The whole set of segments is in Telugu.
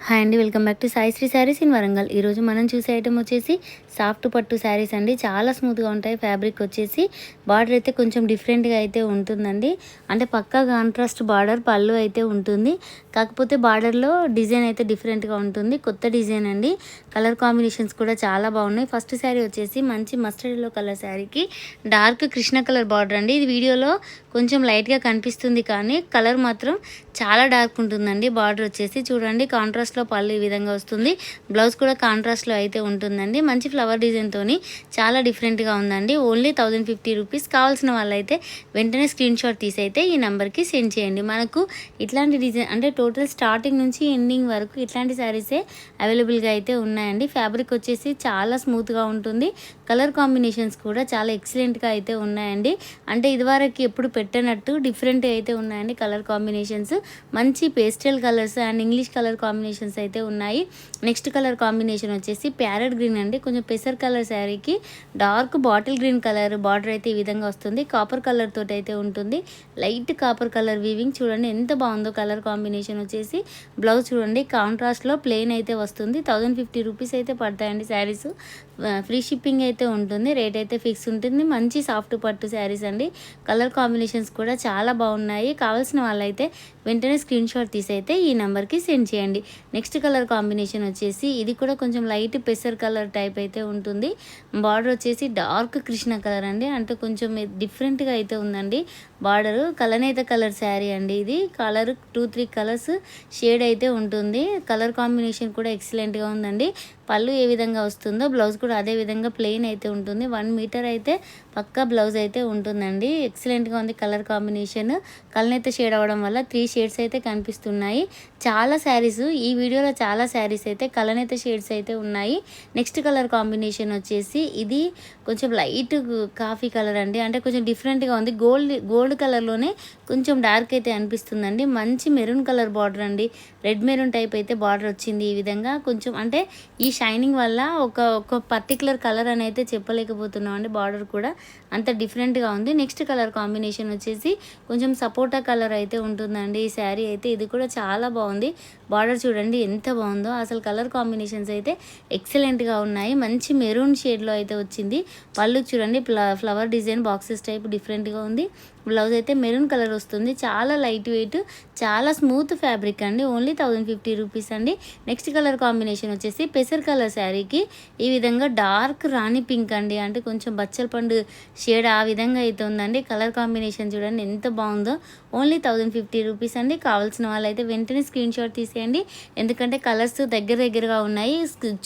హాయ్ అండి, welcome back to Sai Shri sarees in Warangal. ఈరోజు మనం చూసే ఐటమ్ వచ్చేసి సాఫ్ట్ పట్టు శారీస్ అండి. చాలా స్మూత్గా ఉంటాయి. ఫ్యాబ్రిక్ వచ్చేసి బార్డర్ అయితే కొంచెం డిఫరెంట్గా అయితే ఉంటుందండి. అంటే పక్కా కాంట్రాస్ట్ బార్డర్ పళ్ళు అయితే ఉంటుంది. కాకపోతే బార్డర్లో డిజైన్ అయితే డిఫరెంట్గా ఉంటుంది. కొత్త డిజైన్ అండి. కలర్ కాంబినేషన్స్ కూడా చాలా బాగున్నాయి. ఫస్ట్ శారీ వచ్చేసి మంచి మస్టర్డ్ ఎల్లో కలర్ శారీకి డార్క్ కృష్ణ కలర్ బార్డర్ అండి. ఇది వీడియోలో కొంచెం లైట్గా కనిపిస్తుంది, కానీ కలర్ మాత్రం చాలా డార్క్ ఉంటుందండి. బార్డర్ వచ్చేసి చూడండి, కాంట్రాస్ట్లో పళ్ళు ఈ విధంగా వస్తుంది. బ్లౌజ్ కూడా కాంట్రాస్ట్లో అయితే ఉంటుందండి. మంచి ఫ్లవర్ డిజైన్తోని చాలా డిఫరెంట్గా ఉందండి. Only 1050 rupees. కావాల్సిన వాళ్ళైతే వెంటనే స్క్రీన్ షాట్ తీసి అయితే ఈ నెంబర్కి సెండ్ చేయండి. మనకు ఇట్లాంటి డిజైన్ అంటే టోటల్ స్టార్టింగ్ నుంచి ఎండింగ్ వరకు ఇట్లాంటి శారీసే అవైలబుల్గా అయితే ఉన్నాయండి. ఫ్యాబ్రిక్ వచ్చేసి చాలా స్మూత్గా ఉంటుంది. కలర్ కాంబినేషన్స్ కూడా చాలా ఎక్సలెంట్గా అయితే ఉన్నాయండి. అంటే ఇదివరకు ఎప్పుడు పెట్టనట్టు డిఫరెంట్ అయితే ఉన్నాయండి కలర్ కాంబినేషన్స్. మంచి pastel colours and English colour combinations అయితే ఉన్నాయి. నెక్స్ట్ కలర్ కాంబినేషన్ వచ్చేసి ప్యారెట్ గ్రీన్ అండి. కొంచెం పెసర్ కలర్ శారీకి dark bottle green colour border అయితే ఈ విధంగా వస్తుంది. కాపర్ కలర్ తోటి అయితే ఉంటుంది. లైట్ కాపర్ కలర్ వీవింగ్ చూడండి ఎంత బాగుందో. కలర్ కాంబినేషన్ వచ్చేసి బ్లౌజ్ చూడండి కాంట్రాస్ట్లో ప్లెయిన్ అయితే వస్తుంది. 1050 రూపీస్ అయితే పడతాయండి శారీస్. ఫ్రీ షిప్పింగ్ అయితే ఉంటుంది. రేట్ అయితే ఫిక్స్ ఉంటుంది. మంచి సాఫ్ట్ పట్టు శారీస్ అండి. కలర్ కాంబినేషన్స్ కూడా చాలా బాగున్నాయి. కావాల్సిన వాళ్ళైతే వెంటనే స్క్రీన్ షాట్ తీసి అయితే ఈ నెంబర్కి సెండ్ చేయండి. నెక్స్ట్ కలర్ కాంబినేషన్ వచ్చేసి ఇది కూడా కొంచెం లైట్ పెసర్ కలర్ టైప్ అయితే ఉంటుంది. బార్డర్ వచ్చేసి డార్క్ కృష్ణ కలర్ అండి. అంటే కొంచెం డిఫరెంట్గా అయితే ఉందండి బార్డర్. కలనేత కలర్ శారీ అండి. ఇది కలర్ 2-3 కలర్స్ షేడ్ అయితే ఉంటుంది. కలర్ కాంబినేషన్ కూడా ఎక్సలెంట్గా ఉందండి. పళ్ళు ఏ విధంగా వస్తుందో బ్లౌజ్ కూడా అదే విధంగా ప్లెయిన్ అయితే ఉంటుంది. 1 మీటర్ అయితే పక్కా బ్లౌజ్ అయితే ఉంటుందండి. ఎక్సలెంట్గా ఉంది కలర్ కాంబినేషన్. కలనైతే షేడ్ అవ్వడం వల్ల 3 షేడ్స్ అయితే కనిపిస్తున్నాయి. చాలా శారీస్ ఈ వీడియోలో చాలా శారీస్ అయితే కలనైతే షేడ్స్ అయితే ఉన్నాయి. నెక్స్ట్ కలర్ కాంబినేషన్ వచ్చేసి ఇది కొంచెం లైట్ కాఫీ కలర్ అండి. అంటే కొంచెం డిఫరెంట్గా ఉంది. గోల్డ్ కలర్లోనే కొంచెం డార్క్ అయితే అనిపిస్తుందండి. మంచి మెరూన్ కలర్ బార్డర్ అండి. రెడ్ మెరూన్ టైప్ అయితే బార్డర్ వచ్చింది ఈ విధంగా. కొంచెం అంటే ఈ షైనింగ్ వల్ల ఒక పర్టికులర్ కలర్ అని అయితే చెప్పలేకపోతున్నాం అండి. బార్డర్ కూడా అంత డిఫరెంట్గా ఉంది. నెక్స్ట్ కలర్ కాంబినేషన్ వచ్చేసి కొంచెం సపోటా కలర్ అయితే ఉంటుందండి ఈ శారీ అయితే. ఇది కూడా చాలా బాగుంది. బార్డర్ చూడండి ఎంత బాగుందో. అసలు కలర్ కాంబినేషన్స్ అయితే ఎక్సలెంట్గా ఉన్నాయి. మంచి మెరూన్ షేడ్లో అయితే వచ్చింది. పళ్ళు చూడండి ఫ్లవర్ డిజైన్ బాక్సెస్ టైప్ డిఫరెంట్గా ఉంది. బ్లౌజ్ అయితే మెరూన్ కలర్ వస్తుంది. చాలా లైట్ వెయిట్, చాలా స్మూత్ ఫ్యాబ్రిక్ అండి. ఓన్లీ 1050 రూపీస్ అండి. నెక్స్ట్ కలర్ కాంబినేషన్ వచ్చేసి పెసర్ కలర్ శారీకి ఈ విధంగా డార్క్ రాణి పింక్ అండి. అంటే కొంచెం బచ్చల పండు షేడ్ ఆ విధంగా అయితే ఉందండి. కలర్ కాంబినేషన్ చూడండి ఎంత బాగుందో. ఓన్లీ 1050 రూపీస్ అండి. కావాల్సిన వాళ్ళైతే వెంటనే స్క్రీన్ షాట్ తీసేయండి. ఎందుకంటే కలర్స్ దగ్గరగా ఉన్నాయి.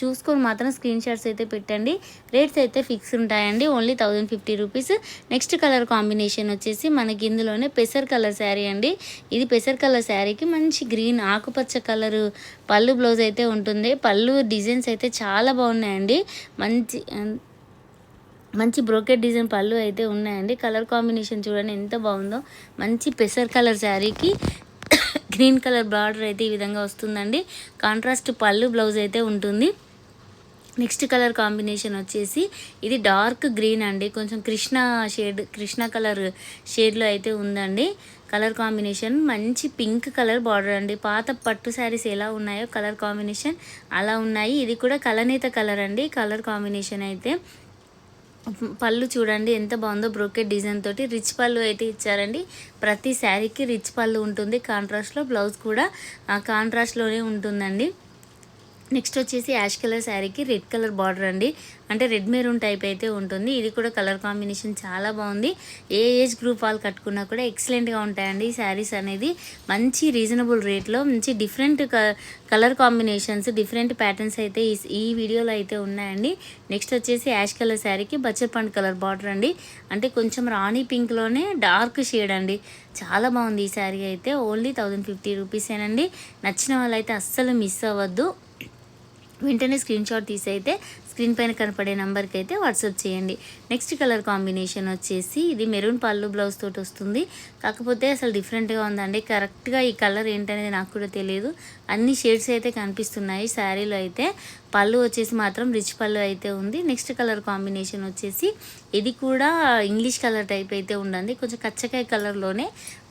చూసుకొని మాత్రం స్క్రీన్ షాట్స్ అయితే పెట్టండి. రేట్స్ అయితే ఫిక్స్ ఉంటాయండి. Only 1050 rupees. Next colour combination వచ్చేసి మనకి ఇందులోనే పెసర్ కలర్ శారీ అండి. ఇది పెసర్ కలర్ శారీకి మంచి గ్రీన్ ఆకుపచ్చ కలర్ పళ్ళు బ్లౌజ్ అయితే ఉంటుంది. పళ్ళు డిజైన్స్ అయితే చాలా బాగున్నాయండి. మంచి బ్రోకెట్ డిజైన్ పళ్ళు అయితే ఉన్నాయండి. కలర్ కాంబినేషన్ చూడండి ఎంత బాగుందో. మంచి పెసర్ కలర్ శారీకి గ్రీన్ కలర్ బార్డర్ అయితే ఈ విధంగా వస్తుందండి. కాంట్రాస్ట్ పళ్ళు బ్లౌజ్ అయితే ఉంటుంది. నెక్స్ట్ కలర్ కాంబినేషన్ వచ్చేసి ఇది డార్క్ గ్రీన్ అండి. కొంచెం కృష్ణ కలర్ షేడ్లో అయితే ఉందండి. కలర్ కాంబినేషన్ మంచి పింక్ కలర్ బార్డర్ అండి. పాత పట్టు శారీస్ ఎలా ఉన్నాయో కలర్ కాంబినేషన్ అలా ఉన్నాయి. ఇది కూడా కలనేత కలర్ అండి. కలర్ కాంబినేషన్ అయితే పళ్ళు చూడండి ఎంత బాగుందో. బ్రోకెట్ డిజైన్ తోటి రిచ్ పళ్ళు అయితే ఇచ్చారండి. ప్రతి శారీకి రిచ్ పళ్ళు ఉంటుంది. కాంట్రాస్ట్లో బ్లౌజ్ కూడా కాంట్రాస్ట్లోనే ఉంటుందండి. నెక్స్ట్ వచ్చేసి యాష్ కలర్ శారీకి రెడ్ కలర్ బార్డర్ అండి. అంటే రెడ్ మెరూన్ టైప్ అయితే ఉంటుంది. ఇది కూడా కలర్ కాంబినేషన్ చాలా బాగుంది. ఏ ఏజ్ గ్రూప్ వాళ్ళు కట్టుకున్నా కూడా ఎక్సలెంట్గా ఉంటాయండి ఈ శారీస్ అనేది. మంచి రీజనబుల్ రేట్లో మంచి different colour combinations, different patterns అయితే ఈ వీడియోలో అయితే ఉన్నాయండి. నెక్స్ట్ వచ్చేసి యాష్ కలర్ శారీకి బచ్చర్పండు కలర్ బార్డర్ అండి. అంటే కొంచెం రాణి పింక్లోనే డార్క్ షేడ్ అండి. చాలా బాగుంది ఈ శారీ అయితే. ఓన్లీ 1050 రూపీసేనండి. నచ్చిన వాళ్ళైతే అస్సలు మిస్ అవ్వద్దు. వెంటనే స్క్రీన్ షాట్ తీసి అయితే స్క్రీన్ పైన కనపడే నెంబర్కి అయితే వాట్సాప్ చేయండి. నెక్స్ట్ కలర్ కాంబినేషన్ వచ్చేసి ఇది మెరూన్ పళ్ళు బ్లౌజ్ తోటి వస్తుంది. కాకపోతే అసలు డిఫరెంట్గా ఉందండి. కరెక్ట్గా ఈ కలర్ ఏంటనేది నాకు కూడా తెలియదు. అన్ని షేడ్స్ అయితే కనిపిస్తున్నాయి శారీలో అయితే. పళ్ళు వచ్చేసి మాత్రం రిచ్ పళ్ళు అయితే ఉంది. నెక్స్ట్ కలర్ కాంబినేషన్ వచ్చేసి ఇది కూడా ఇంగ్లీష్ కలర్ టైప్ అయితే ఉండండి. కొంచెం కచ్చకాయ కలర్లోనే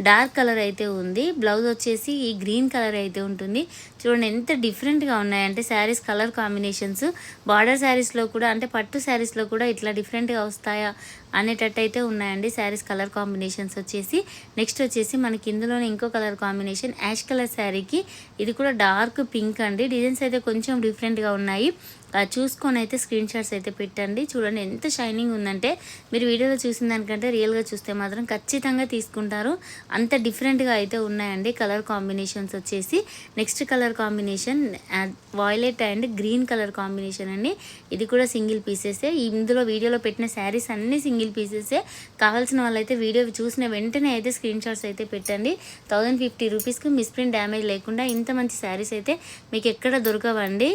డార్క్ కలర్ అయితే ఉంది. బ్లౌజ్ వచ్చేసి ఈ గ్రీన్ కలర్ అయితే ఉంటుంది. చూడండి ఎంత డిఫరెంట్గా ఉన్నాయంటే శారీస్ కలర్ కాంబినేషన్స్. బార్డర్ శారీస్లో కూడా అంటే పట్టు శారీస్లో కూడా ఇట్లా డిఫరెంట్గా వస్తాయా అనేటట్టు అయితే ఉన్నాయండి శారీస్ కలర్ కాంబినేషన్స్ వచ్చేసి. నెక్స్ట్ వచ్చేసి మనకి ఇందులోనే ఇంకో కలర్ కాంబినేషన్ యాష్ కలర్ శారీకి ఇది కూడా డార్క్ పింక్ అండి. డిజైన్స్ అయితే కొంచెం డిఫరెంట్గా ఉన్నాయి. చూసుకొని అయితే స్క్రీన్ షాట్స్ అయితే పెట్టండి. చూడండి ఎంత షైనింగ్ ఉందంటే మీరు వీడియోలో చూసిన దానికంటే రియల్గా చూస్తే మాత్రం ఖచ్చితంగా తీసుకుంటారు. అంత డిఫరెంట్గా అయితే ఉన్నాయండి కలర్ కాంబినేషన్స్ వచ్చేసి. Next colour combination violet and green colour combination అండి. ఇది కూడా సింగిల్ పీసెసే. ఇందులో వీడియోలో పెట్టిన శారీస్ అన్నీ సింగిల్ పీసెసే. కావాల్సిన వాళ్ళైతే వీడియో చూసిన వెంటనే అయితే స్క్రీన్ షాట్స్ అయితే పెట్టండి. 1050 రూపీస్కి మిస్ప్రింట్ డ్యామేజ్ లేకుండా ఇంత మంచి శారీస్ అయితే మీకు ఎక్కడ దొరకవండి.